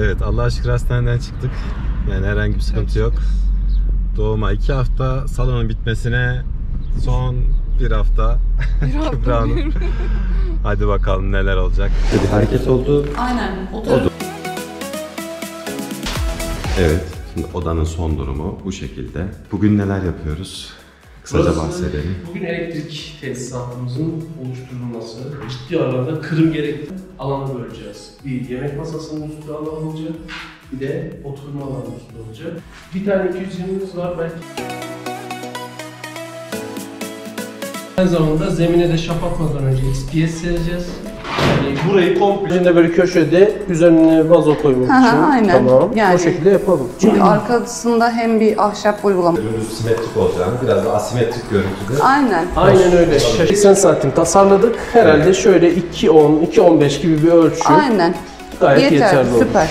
Evet, Allah'a şükür hastaneden çıktık. Yani herhangi bir sıkıntı yok. Doğuma 2 hafta, salonun bitmesine son 1 hafta. Kübra Hanım. Hadi bakalım neler olacak. Bir hareket oldu. Aynen. Oldu. Evet, şimdi odanın son durumu bu şekilde. Bugün neler yapıyoruz? Kısaca bahsedelim. Bugün elektrik tesisatımızın oluşturulması, ciddi anlamda kırım gerekli alanı böleceğiz. Bir yemek masasının üstü alan olacak, bir de oturma alanı üstü olacak. Bir tane 220'miz var belki. Aynı zamanda zemine de şapatmadan önce XPS sereceğiz. Yani burayı komple böyle köşede üzerine vazo koymak için. Aynen. Tamam. Yani, o şekilde yapalım. Çünkü arkasında hem bir ahşap uygulama. Önümüz simetrik olacağını, biraz da asimetrik görüntüde. Aynen. Aynen öyle. 80 santim tasarladık. Herhalde şöyle 2.10, 2.15 gibi bir ölçü. Aynen. Gayet yeterli olur. Süper.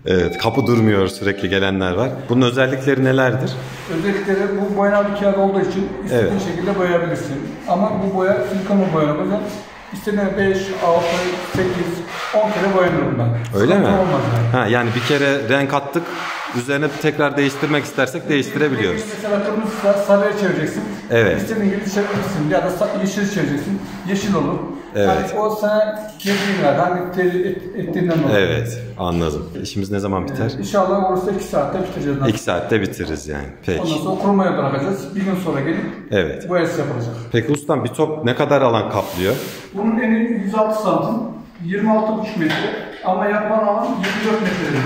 Evet, kapı durmuyor, sürekli gelenler var. Bunun özellikleri nelerdir? Özellikleri bu boyanan bir kağıt olduğu için istediğin şekilde boyayabilirsin. Ama bu boya silikonla boyanabilir. İstediğin 5, 6, 8, 10 kere boyanır bundan. Öyle mi? Olmaz yani. Ha, yani bir kere renk attık, üzerine tekrar değiştirmek istersek değiştirebiliyoruz. Mesela kırmızıysa sarıya çevireceksin. Evet. İstediğin gibi çevirebilirsin. Ya da yeşil çevireceksin. Yeşil olur. Evet. Yani o sana dediğin var. Hangi ettiğinden olur. Evet, anladım. İşimiz ne zaman biter? İnşallah olursa 2 saatte bitireceğiz. 2 saatte bitiririz yani. Peki. Ondan sonra kurumaya bırakacağız. Bir gün sonra gelip boyası yapılacak. Peki ustam, bir top ne kadar alan kaplıyor? Bunun eni 106 santim, 26,5 metre ama yapılan alan 24 metredir.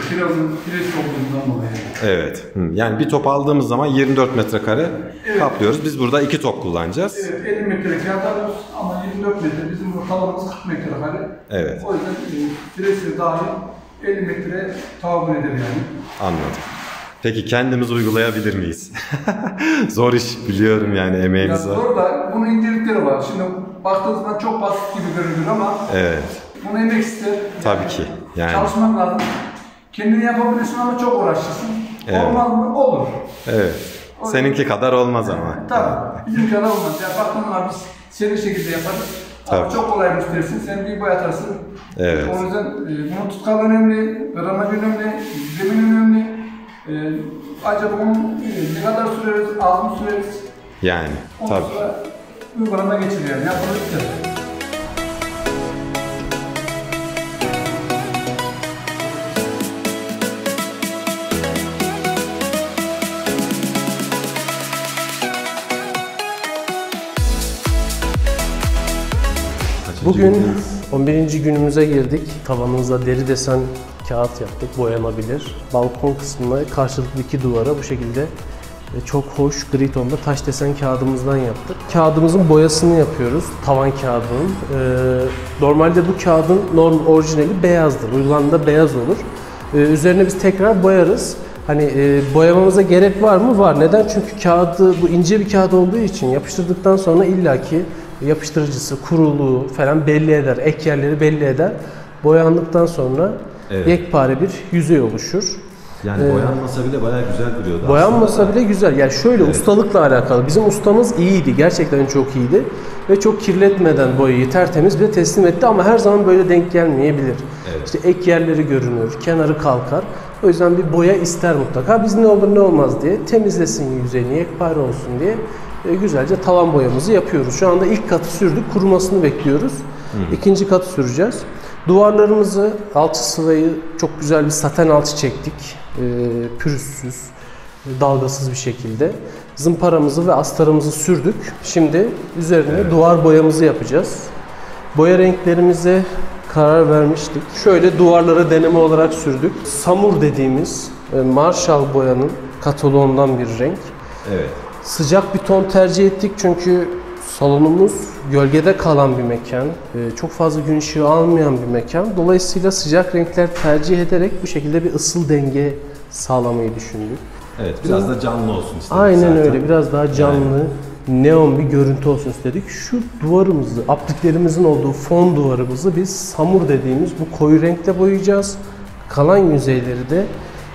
Piresi olduğundan dolayı. Evet. Yani bir top aldığımız zaman 24 metrekare kaplıyoruz. Biz burada 2 top kullanacağız. Evet, 50 metre kağıt alıyoruz ama 24 metre bizim ortalamamız 40 metrekare. Evet. O yüzden piresi dahil 50 metre tahammül eder yani. Anladım. Peki kendimiz uygulayabilir miyiz? Zor iş biliyorum yani, emeğimiz var. Zor da bunun incelikleri var. Şimdi baktığınız zaman çok basit gibi görünür ama bunu emek ister. Tabii ki. Yani. Çalışmak lazım. Kendini yapabilirsin ama çok uğraşırsın. Evet. Olmaz mı? Olur. Evet. Seninki kadar olmaz ama. Tabii. Bizim kadar olmaz. Ya baktığında biz seri şekilde yaparız. Tabii. Ama çok kolay müşterisin. Sen bir boyatarsın. Evet. O yüzden bunun tutkalı önemli, gramaj önemli, zemin önemli. Acaba bunun ne kadar süreriz, az mı süreriz? Yani. Tabii. Uygulama geçiriyor. Yapılır biter. Bugün 11. günümüze girdik. Tavanımıza deri desen kağıt yaptık, boyanabilir. Balkon kısmına karşılıklı 2 duvara bu şekilde çok hoş gri tonda taş desen kağıdımızdan yaptık. Kağıdımızın boyasını yapıyoruz, tavan kağıdının. Normalde bu kağıdın orijinali beyazdır, uygulamada beyaz olur. Üzerine biz tekrar boyarız. Hani boyamamıza gerek var mı? Var. Neden? Çünkü kağıdı, bu ince bir kağıt olduğu için yapıştırdıktan sonra illaki yapıştırıcısı, kuruluğu falan belli eder, ek yerleri belli eder. Boyandıktan sonra yekpare bir yüzey oluşur. Yani boyanmasa bile bayağı güzel duruyordu. Boyanmasa bile güzel. Yani şöyle ustalıkla alakalı. Bizim ustamız iyiydi. Gerçekten çok iyiydi. Ve çok kirletmeden boyayı tertemiz bir teslim etti ama her zaman böyle denk gelmeyebilir. İşte ek yerleri görünür, kenarı kalkar. O yüzden bir boya ister mutlaka. Biz ne olur ne olmaz diye temizlesin yüzeyini, yekpare olsun diye güzelce tavan boyamızı yapıyoruz. Şu anda ilk katı sürdük, kurumasını bekliyoruz. İkinci katı süreceğiz. Duvarlarımızı, alçı sıvayı çok güzel bir saten alçı çektik. Pürüzsüz, dalgasız bir şekilde. Zımparamızı ve astarımızı sürdük. Şimdi üzerine duvar boyamızı yapacağız. Boya renklerimize karar vermiştik. Şöyle duvarlara deneme olarak sürdük. Samur dediğimiz Marshall boyanın kataloğundan bir renk. Evet. Sıcak bir ton tercih ettik çünkü salonumuz gölgede kalan bir mekan. Çok fazla gün ışığı almayan bir mekan. Dolayısıyla sıcak renkler tercih ederek bu şekilde bir ısıl denge sağlamayı düşündük. Evet, biraz da canlı olsun istedik. Aynen zaten. öyle, biraz daha canlı, neon bir görüntü olsun istedik. Şu duvarımızı, apliklerimizin olduğu fon duvarımızı biz samur dediğimiz bu koyu renkle boyayacağız. Kalan yüzeyleri de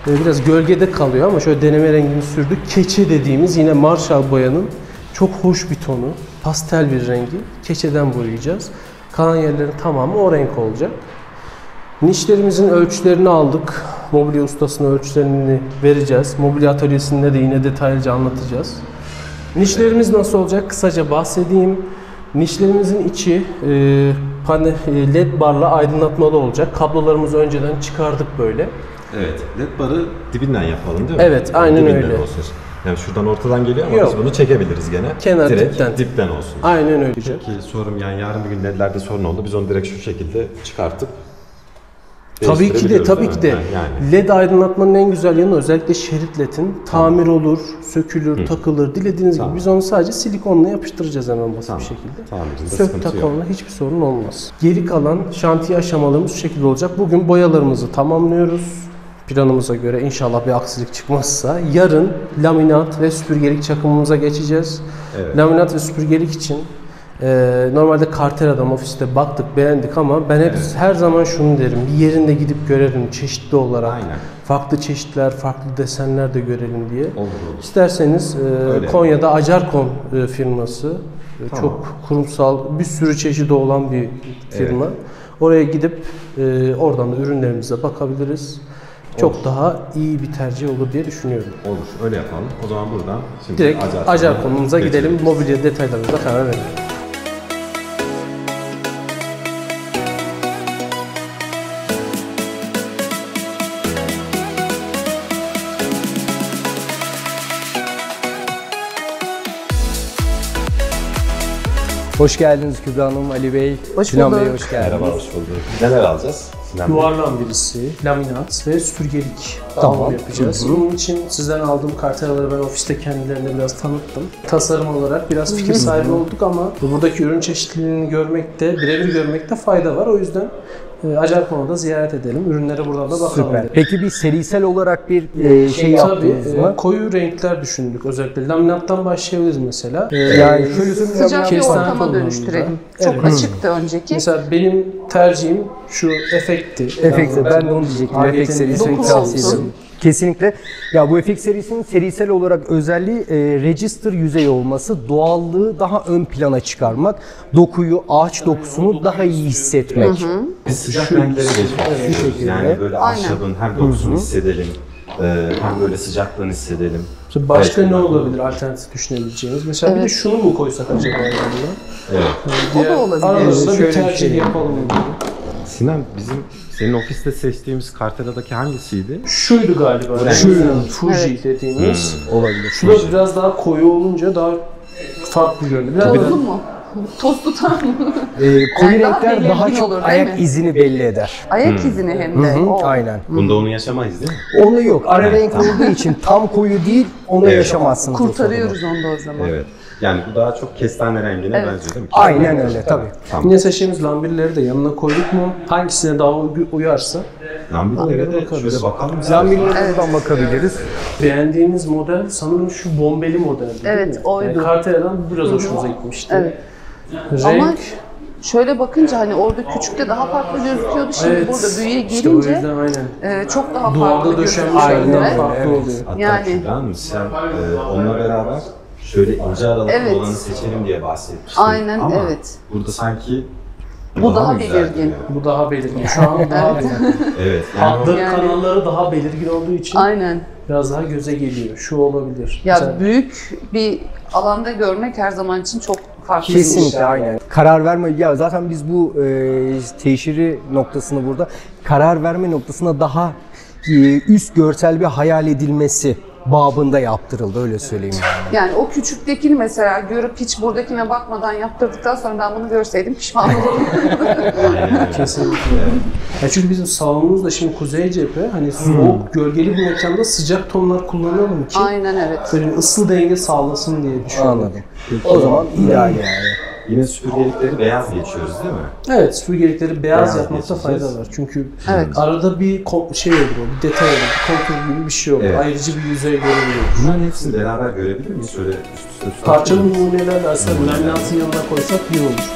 Biraz gölgede kalıyor ama şöyle deneme rengini sürdük. Keçe dediğimiz yine Marshall boyanın çok hoş bir tonu. Pastel bir rengi. Keçeden boyayacağız. Kalan yerlerin tamamı o renk olacak. Nişlerimizin ölçülerini aldık. Mobilya ustasına ölçülerini vereceğiz. Mobilya atölyesinde de yine detaylıca anlatacağız. Nişlerimiz nasıl olacak? Kısaca bahsedeyim. Nişlerimizin içi LED barla aydınlatmalı olacak. Kablolarımızı önceden çıkardık böyle. Evet. LED barı dibinden yapalım değil mi? Evet, aynen Dibinden öyle. olsun. Yani şuradan ortadan geliyor ama Yok. biz bunu çekebiliriz gene. Kenar direkt dipten olsun. Aynen öyle. Ki sorum yani yarın bir gün LED'lerde sorun oldu. Biz onu direkt şu şekilde çıkartıp Tabii ki de, tabii ki de. Yani. LED aydınlatmanın en güzel yanı özellikle şerit LED'in tamir olur, sökülür, takılır, dilediğiniz gibi. Biz onu sadece silikonla yapıştıracağız hemen basit bir şekilde. Tamirinde Sök sıkıntı yok. takonla hiçbir sorun olmaz. Geri kalan şantiye aşamalarımız şu şekilde olacak. Bugün boyalarımızı tamamlıyoruz. Planımıza göre inşallah bir aksilik çıkmazsa yarın laminat ve süpürgelik çakımımıza geçeceğiz. Evet. Laminat ve süpürgelik için normalde Cartera'dan ofiste baktık, beğendik ama ben hep her zaman şunu derim. Bir yerinde gidip görelim çeşitli olarak. Aynen. Farklı çeşitler, farklı desenler de görelim diye. Olur. İsterseniz Konya'da Acarkon firması Tamam. çok kurumsal bir sürü çeşidi olan bir firma. Oraya gidip oradan da ürünlerimize bakabiliriz. Çok daha iyi bir tercih olur diye düşünüyorum. Olur. Öyle yapalım. O zaman buradan şimdi Direkt Acarkon'umuza gidelim. geçelim. Mobilya detaylarımıza karar verelim. Hoş geldiniz Kübra Hanım, Ali Bey. Hoş Sinan Bey bulduk. hoş geldiniz. Merhaba, hoş bulduk. Neler alacağız? Sinan Bey? Yuvarlan birisi, laminat ve süpürgelik Tamam. dağılımı yapacağız. Bunun için sizden aldığım kartelaları ben ofiste kendilerine biraz tanıttım. Tasarım olarak biraz fikir sahibi olduk ama buradaki ürün çeşitliliğini görmekte, birebir görmekte fayda var. O yüzden Acarkon'u da ziyaret edelim. Ürünlere buradan da bakalım. Süper. Peki bir serisel olarak bir şey Tabii yaptınız mı? koyu renkler düşündük özellikle. Laminattan başlayabiliriz mesela. Yani şöyle söyleyeyim. Sıcak bir Kestane ortama tonlarında. dönüştürelim. Çok Evet. açıktı önceki. Mesela benim tercihim şu efekti. Efekt, ben de onu diyecektim. Aletin Efekt serisini dokuz tavsiye olsun. ederim. Kesinlikle. Ya bu efekt serisinin serisel olarak özelliği register yüzey olması, doğallığı daha ön plana çıkarmak, dokuyu, ağaç dokusunu daha iyi hissetmek. Biz sıcak renklere geçmek istiyoruz. Yani böyle Aynen. ahşabın hem dokusunu hissedelim, hem böyle sıcaklığını hissedelim. Şimdi başka Evet. ne olabilir alternatif düşünebileceğimiz? Mesela bir de şunu mu koysak acaba yanına? Evet. O da olabilir. Aramızda bir Şöyle bir tercih şey. yapalım. Sinan, senin ofiste seçtiğimiz Cartera'daki hangisiydi? Şuydu galiba. renk. Şu Fuji dediğimiz. Olabilir. Şu da biraz daha koyu olunca daha farklı görünüyor. Biraz Tozlu mu? Toz tutar mı? Koyu Yani daha renkler daha belirgin çok olur, değil ayak mi? izini belli eder. Ayak izini hem de. O. Aynen. Bunda onu yaşamayız değil mi? Onu yok. Ara renk olduğu için tam koyu değil, onu Evet. yaşamazsınız. o sorunu. Kurtarıyoruz onu da o zaman. Evet. Yani bu daha çok kestane rengine Evet. benziyor değil mi? Aynen öyle tabii. Tamam. Yine seçtiğimiz lambirleri de yanına koyduk mu? Hangisine daha uyarsa Lambirlere de şöyle bakalım. Lambirlere buradan bakabiliriz. beğendiğimiz model sanırım şu bombeli model. Evet, oydu. Yani Cartera'dan biraz hoşumuza gitmişti. Evet. Renk, Ama şöyle bakınca hani orada küçükte daha farklı gözüküyordu. Şimdi evet, burada büyüye işte o gelince yüzden aynen. çok daha farklı Duvarda gözüküyor. döşenmiş Aynen halinden öyle, farklı evet. oluyor. Hatta Yani. Kübra sen onunla beraber şöyle ince aralıklı Evet. olanı seçelim diye bahsetmiştin. Aynen, Ama evet. burada sanki Bu daha mı güzel belirgin. duruyor? Bu daha belirgin. Şu an daha belirgin. Evet. Yani Hatları, Yani- kanalları daha belirgin olduğu için Aynen. biraz daha göze geliyor. Şu olabilir. Ya Mesela büyük bir alanda görmek her zaman için çok farklı. Kesinlikle aynen. Karar verme, ya zaten biz bu teşhiri noktasını burada karar verme noktasına daha üst görsel bir hayal edilmesi babında yaptırıldı, öyle söyleyeyim yani. Yani o küçüktekini mesela görüp hiç buradakine bakmadan yaptırdıktan sonra ben bunu görseydim pişman olurdum. kesinlikle. Ya çünkü bizim salonumuz da şimdi kuzey cephe. Hani soğuk, gölgeli bir mekanda sıcak tonlar kullanalım ki Aynen, evet. böyle ısı denge sağlasın diye düşünüyorum. Anladım. O zaman ideal yani. yine süpürgelikleri beyaz geçiyoruz değil mi? Evet, süpürgelikleri beyaz Beyaz yapmakta geçeceğiz. fayda var. Çünkü Evet. arada bir şey olur, bir detay olur, bir kontrol gibi bir şey olur. Evet. Ayrıcı bir yüzey görünüyor. Bunların hepsini beraber görebilir miyiz? Şöyle üst üste tutar Parçalı mıyız? numunelerle aslında laminatın yanına koysak iyi olur.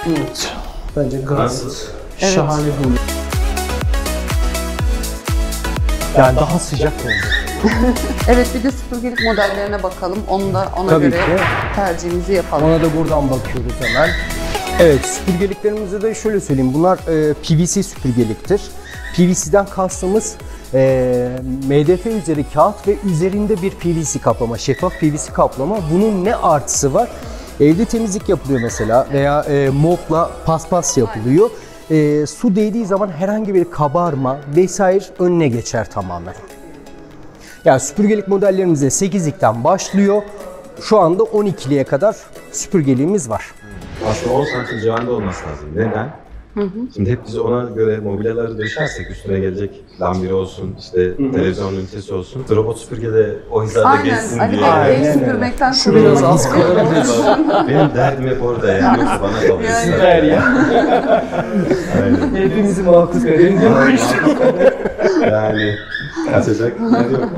Evet. Bence gayet Nasıl? Evet. Şahane değil. Yani daha sıcak oldu. Evet, bir de süpürgelik modellerine bakalım. Ona Tabii göre ki. tercihimizi yapalım. Ona da buradan bakıyoruz hemen. Evet, süpürgeliklerimizi de şöyle söyleyeyim. Bunlar PVC süpürgeliktir. PVC'den kastımız MDF üzeri kağıt ve üzerinde bir PVC kaplama, şeffaf PVC kaplama. Bunun ne artısı var? Evde temizlik yapılıyor mesela veya mopla paspas yapılıyor. Su değdiği zaman herhangi bir kabarma vesaire önüne geçer tamamen. Yani süpürgelik modellerimizde 8'likten başlıyor. Şu anda 12'liye kadar süpürgeliğimiz var. Aslında 10 santim civarında olması lazım. Neden? Şimdi hep biz ona göre mobilyaları döşersek üstüne gelecek lambiri olsun, işte televizyon ünitesi olsun. Robot süpürge de o hizada Aynen. geçsin Ali diye. Bey, Aynen ev öyle. süpürmekten Şu biraz az Benim derdim hep orada yani. Yoksa bana kalıyor. Süper ya. Hepimizi mahkus edelim. Yani kaçacak yer yok.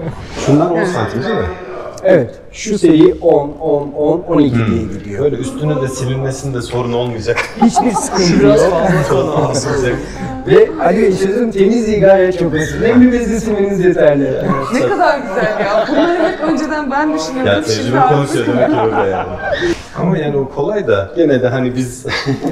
Şundan 10 santim değil mi? Evet, şu seri 10, 10, 10, 12 diye gidiyor. Böyle üstünün de silinmesinde sorun olmayacak. Hiçbir sıkıntı yok. Sorun olmayacak. Ve Ali Bey çözüm temizliği gayet çok basit. Nemli bezle silmeniz yeterli. Ne kadar güzel ya. Bunları hep önceden ben düşünüyordum. Ya tecrübe konuşuyor demek ki orada yani. Ama yani o kolay da gene de hani biz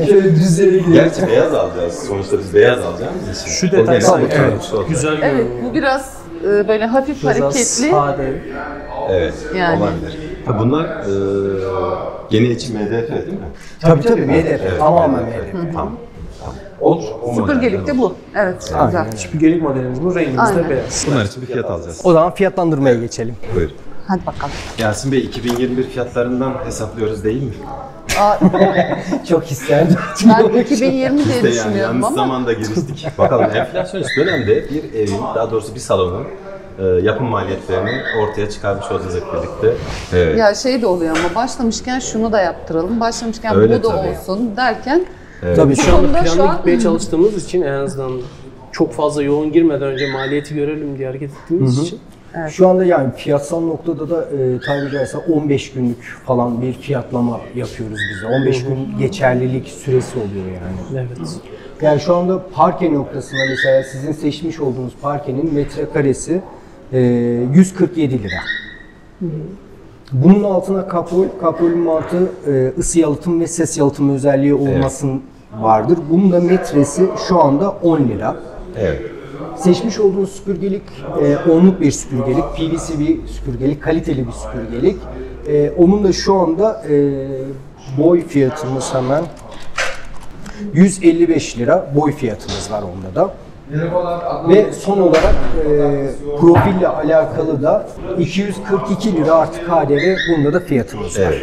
Şöyle düzlere gidelim. gerçi beyaz alacağız. Sonuçta biz beyaz alacağımız için. Şu detay evet. güzel Evet, görünüyor. bu biraz böyle hafif Biraz hareketli. sade. Evet, Yani. olabilir. Ha, bunlar gene için MDF değil mi? Tabii MDF. Tamamen MDF. Tamam. Olur. O Süpürgelik de bu. Evet, güzel. Süpürgelik modelimiz bu, rengimiz de Aynen. beyaz. Bunlar için bir fiyat alacağız. O zaman fiyatlandırmaya geçelim. Buyurun. Hadi bakalım. Yasin Bey 2021 fiyatlarından hesaplıyoruz değil mi? Çok isterdim. Ben 2020 diye Biz de yani düşünüyorum yanlış ama. zamanda giriştik. Bakalım enflasyonist dönemde bir evin, daha doğrusu bir salonun yapım maliyetlerini ortaya çıkarmış olacağız hep birlikte. Evet. Ya şey de oluyor ama başlamışken şunu da yaptıralım, başlamışken Öyle bu da tabii. olsun derken Tabii şu konuda anda şu planlı an- gitmeye çalıştığımız için en azından çok fazla yoğun girmeden önce maliyeti görelim diye hareket ettiğimiz için. Şu anda yani fiyatsal noktada da tabiri caizse 15 günlük falan bir fiyatlama yapıyoruz biz de. 15 gün geçerlilik süresi oluyor yani. Evet. Yani şu anda parke noktasında mesela sizin seçmiş olduğunuz parkenin metrekaresi 147 lira. Bunun altına kapul mantığı ısı yalıtım ve ses yalıtım özelliği olmasın vardır. Bunun da metresi şu anda 10 lira. Evet. Seçmiş olduğunuz süpürgelik onluk bir süpürgelik, PVC bir süpürgelik, kaliteli bir süpürgelik. Onun da şu anda boy fiyatımız hemen 155 lira boy fiyatımız var onda da. Ve son olarak profille alakalı da 242 lira artı KDV, bunda da fiyatımız var. Evet.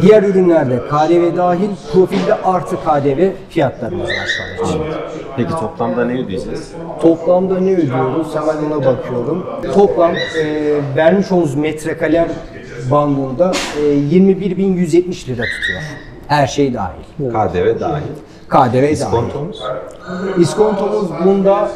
Diğer ürünlerde KDV dahil, profilde artı KDV fiyatlarımız var şu an için. Peki toplamda ne ödeyeceğiz? Toplamda ne ödüyoruz? Hemen ona bakıyorum. Toplam vermiş olduğunuz metrekareler bandında 21.170 lira tutuyor. Her şey dahil. KDV dahil. KDV dahil. İskontomuz? İskontomuz bunda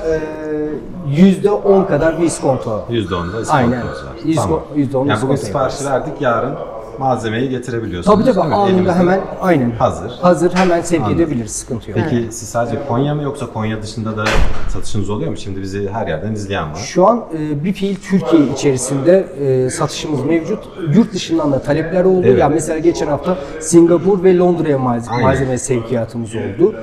%10 kadar bir iskonto. %10'da iskontomuz Aynen. var. %10 Tamam. iskonto Yani bugün siparişi yaparız. verdik, yarın malzemeyi getirebiliyorsunuz. Tabii değil mi? anında Elimizde hemen aynen. hazır. Hazır hemen sevk Anladım. edebiliriz, sıkıntı yok. Peki siz sadece Konya mı yoksa Konya dışında da satışınız oluyor mu? Şimdi bizi her yerden izleyen var. Şu an bir fiil Türkiye içerisinde satışımız mevcut. Yurt dışından da talepler oldu. Evet. Yani mesela geçen hafta Singapur ve Londra'ya Aynen. malzeme sevkiyatımız oldu.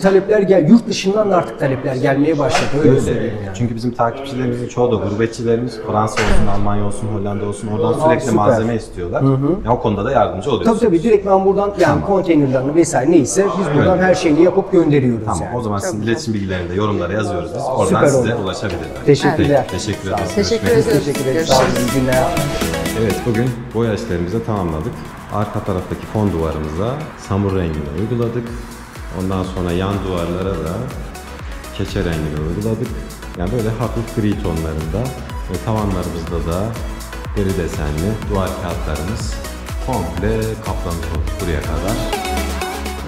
Talepler yurt dışından da artık talepler gelmeye başladı. Öyle söyleyeyim yani. Çünkü bizim takipçilerimizin çoğu da gurbetçilerimiz. Fransa olsun, Almanya olsun, Hollanda olsun. Oradan sürekli süper. malzeme istiyorlar. Ya o konuda da yardımcı oluyorsunuz. Tabii direkt ben buradan yani konteynerlerini vesaire neyse biz buradan her şeyini yapıp gönderiyoruz Tamam, yani. o zaman sizin iletişim bilgilerini de yorumlara yazıyoruz biz. Oradan Süper size oldu. ulaşabilirler. Teşekkürler. Peki, teşekkür Sağ olun. ederiz. Teşekkür Görüşmek üzere. ederiz. Teşekkür ederim. Sağ olun. İyi günler. Evet, bugün boya işlerimizi tamamladık. Arka taraftaki fon duvarımıza samur rengini uyguladık. Ondan sonra yan duvarlara da keçe rengini uyguladık. Yani böyle hafif gri tonlarında ve tavanlarımızda da deri desenli duvar kağıtlarımız komple kaplamış olduk buraya kadar.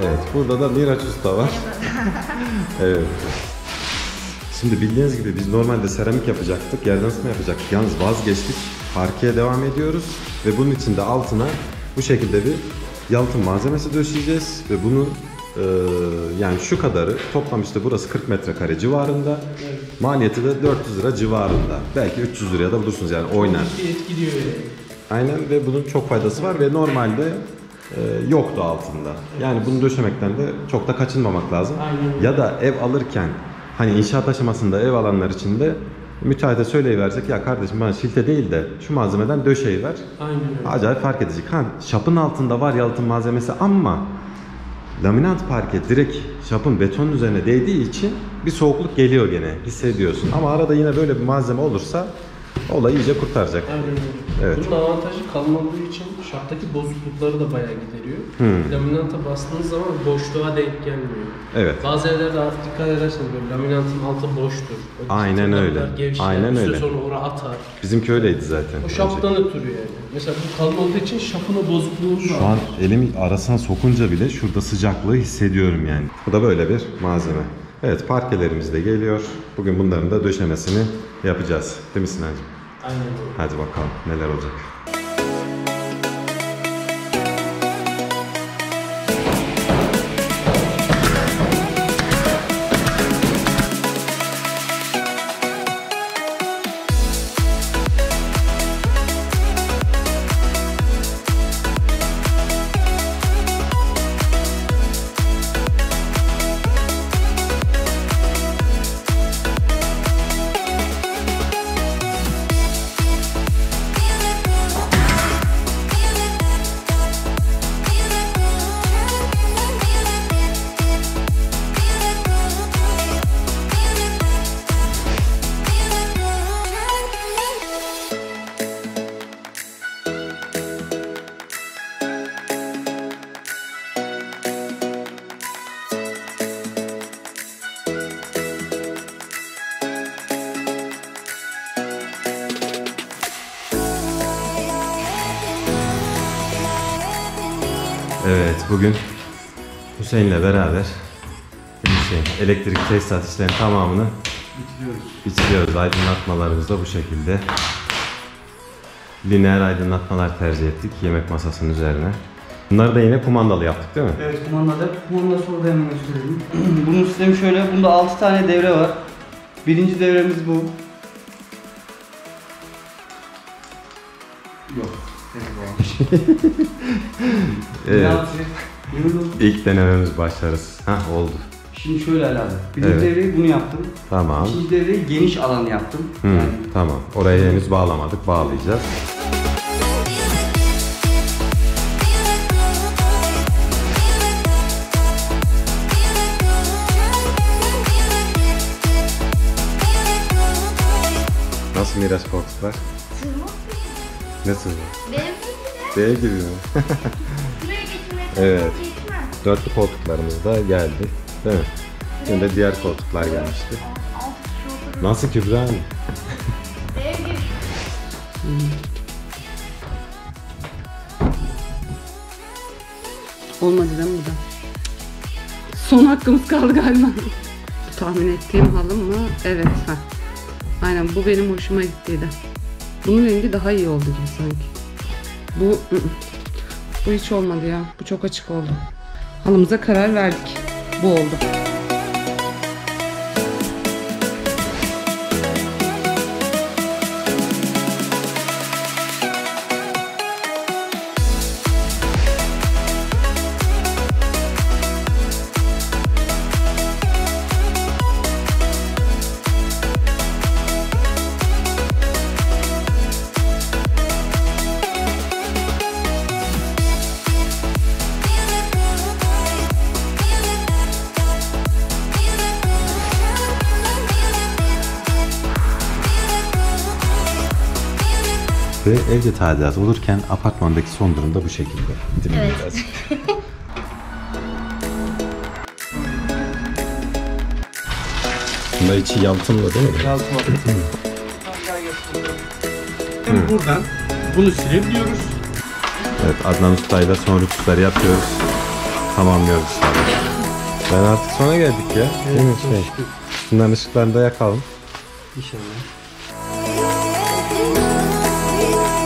Evet, burada da Miraç Usta var. Evet. Şimdi bildiğiniz gibi biz normalde seramik yapacaktık, yerden ısıtma yapacaktık. Yalnız vazgeçtik. Parkeye devam ediyoruz ve bunun için de altına bu şekilde bir yalıtım malzemesi döşeyeceğiz ve bunu yani şu kadarı toplam işte burası 40 metrekare civarında. Maliyeti de 400 lira civarında. Belki 300 liraya da bulursunuz yani oynar. Etkiliyor yani. Aynen ve bunun çok faydası var ve normalde yoktu altında. Yani bunu döşemekten de çok da kaçınmamak lazım. Aynen. Ya da ev alırken hani inşaat aşamasında ev alanlar için de müteahhite söyleyiversek ya kardeşim bana şilte değil de şu malzemeden döşeyiver. Aynen öyle. Acayip fark edecek. Şapın altında var yalıtım malzemesi ama laminat parke direkt şapın betonun üzerine değdiği için bir soğukluk geliyor gene hissediyorsun. Ama arada yine böyle bir malzeme olursa olayı iyice kurtaracak. Aynen öyle. Evet. Bunun avantajı kalın olduğu için şaftaki bozuklukları da bayağı gideriyor. Laminata bastığınız zaman boşluğa denk gelmiyor. Evet. Bazı evlerde artık dikkat ederseniz böyle laminatın altı boştur. O Aynen öyle. Gevşeyen, Aynen bir süre öyle. sonra oraya atar. Bizimki öyleydi zaten. O şaftan ötürü yani. Mesela bu kalın olduğu için şafına bozukluğu Şu an elimi arasına sokunca bile şurada sıcaklığı hissediyorum yani. Bu da böyle bir malzeme. Evet, parkelerimiz de geliyor. Bugün bunların da döşemesini yapacağız. Değil mi Sinancığım? Aynen öyle. Hadi bakalım neler olacak. Evet, bugün Hüseyin'le beraber elektrik tesisat işlerinin tamamını bitiriyoruz. Aydınlatmalarımız da bu şekilde. Lineer aydınlatmalar tercih ettik yemek masasının üzerine. Bunları da yine kumandalı yaptık değil mi? Evet, kumandalı. Kumandası orada hemen göstereyim. Bunun sistemi şöyle, bunda 6 tane devre var. Birinci devremiz bu. Yok. Evet. İlk denememiz başarısız. Hah, oldu. Şimdi şöyle alakalı. Birinci Evet. devreyi bunu yaptım. Tamam. İkinci devreyi geniş alan yaptım. Yani Tamam. Orayı henüz bağlamadık. Bağlayacağız. Nasıl Miraç koltuklar? Nasıl? Dev gibi mi? Evet. Dörtlü koltuklarımız da geldi. Değil mi? Şimdi de diğer koltuklar gelmişti. Nasıl Kübra Hanım? Olmadı değil mi bu da? Son hakkımız kaldı galiba. Tahmin ettiğim halım mı? Evet. Ha. Aynen, bu benim hoşuma gittiydi. Bunun rengi daha iyi oldu gibi sanki. Bu hiç olmadı ya. Bu çok açık oldu. Halımıza karar verdik. Bu oldu. Ve evde tadilat olurken apartmandaki son durum da bu şekilde. Evet. Bunda içi yalıtımlı değil mi? Buradan bunu silebiliyoruz. Evet, Adnan Usta'yla son rütuşları yapıyoruz. Tamamlıyoruz işte. Ben artık sona geldik ya. Değil mi? Bunların ışıklarını da yakalım. İnşallah.